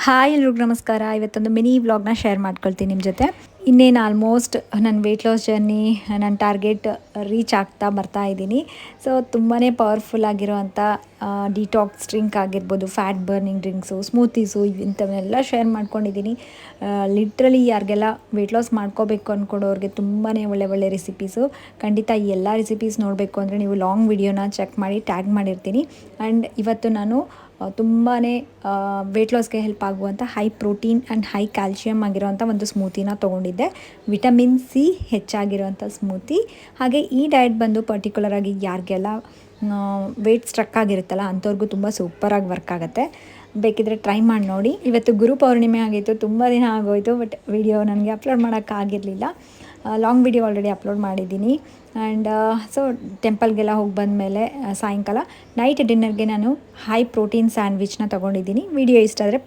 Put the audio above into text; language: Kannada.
ಹಾಯ್ ಎಲ್ರಿಗೂ ನಮಸ್ಕಾರ. ಇವತ್ತೊಂದು ಮಿನಿ ವ್ಲಾಗ್ನ ಶೇರ್ ಮಾಡ್ಕೊಳ್ತೀನಿ ನಿಮ್ಮ ಜೊತೆ. ಇನ್ನೇನು ಆಲ್ಮೋಸ್ಟ್ ನನ್ನ ವೆಯ್ಟ್ ಲಾಸ್ ಜರ್ನಿ, ನನ್ನ ಟಾರ್ಗೆಟ್ ರೀಚ್ ಆಗ್ತಾ ಬರ್ತಾ ಇದ್ದೀನಿ. ಸೊ ತುಂಬಾ ಪವರ್ಫುಲ್ ಆಗಿರೋವಂಥ ಡಿಟಾಕ್ಸ್ ಡ್ರಿಂಕ್ ಆಗಿರ್ಬೋದು, ಫ್ಯಾಟ್ ಬರ್ನಿಂಗ್ ಡ್ರಿಂಕ್ಸು, ಸ್ಮೂತೀಸು ಇಂಥವನ್ನೆಲ್ಲ ಶೇರ್ ಮಾಡ್ಕೊಂಡಿದ್ದೀನಿ. ಲಿಟ್ರಲಿ ಯಾರಿಗೆಲ್ಲ ವೆಯ್ಟ್ ಲಾಸ್ ಮಾಡ್ಕೋಬೇಕು ಅಂದ್ಕೊಂಡವ್ರಿಗೆ ತುಂಬಾ ಒಳ್ಳೆ ರೆಸಿಪೀಸು. ಖಂಡಿತ ಈ ಎಲ್ಲ ರೆಸಿಪೀಸ್ ನೋಡಬೇಕು ಅಂದರೆ ನೀವು ಲಾಂಗ್ ವಿಡಿಯೋನ ಚೆಕ್ ಮಾಡಿ ಟ್ಯಾಗ್ ಮಾಡಿರ್ತೀನಿ. ಆ್ಯಂಡ್ ಇವತ್ತು ನಾನು ತುಂಬಾ ವೆಯ್ಟ್ ಲಾಸ್ಗೆ ಹೆಲ್ಪ್ ಆಗುವಂಥ high protein and high calcium ಆಗಿರೋವಂಥ ಒಂದು ಸ್ಮೂತಿನ ತೊಗೊಂಡಿದ್ದೆ. ವಿಟಮಿನ್ ಸಿ ಹೆಚ್ಚಾಗಿರೋವಂಥ ಸ್ಮೂತಿ. ಹಾಗೆ ಈ ಡಯಟ್ ಬಂದು ಪರ್ಟಿಕ್ಯುಲರಾಗಿ ಯಾರಿಗೆಲ್ಲ ವೆಯ್ಟ್ ಸ್ಟ್ರಕ್ ಆಗಿರುತ್ತಲ್ಲ ಅಂಥವ್ರಿಗೂ ತುಂಬ ಸೂಪರಾಗಿ ವರ್ಕ್ ಆಗುತ್ತೆ. ಬೇಕಿದ್ರೆ ಟ್ರೈ ಮಾಡಿ ನೋಡಿ. ಇವತ್ತು ಗುರು ಪೌರ್ಣಿಮೆ ಆಗಿತ್ತು, ತುಂಬ ದಿನ ಆಗೋಯಿತು. ಬಟ್ ವಿಡಿಯೋ ನನಗೆ ಅಪ್ಲೋಡ್ ಮಾಡೋಕ್ಕಾಗಿರಲಿಲ್ಲ. ಲಾಂಗ್ ವಿಡಿಯೋ ಆಲ್ರೆಡಿ ಅಪ್ಲೋಡ್ ಮಾಡಿದ್ದೀನಿ. ಆ್ಯಂಡ್ ಸೊ ಟೆಂಪಲ್ಗೆಲ್ಲ ಹೋಗಿ ಬಂದಮೇಲೆ ಸಾಯಂಕಾಲ ನೈಟ್ ಡಿನ್ನರ್ಗೆ ನಾನು ಹೈ ಪ್ರೋಟೀನ್ ಸ್ಯಾಂಡ್ವಿಚ್ನ ತೊಗೊಂಡಿದ್ದೀನಿ. ವಿಡಿಯೋ ಇಷ್ಟ ಆದರೆ ಪ್ಲೀಸ್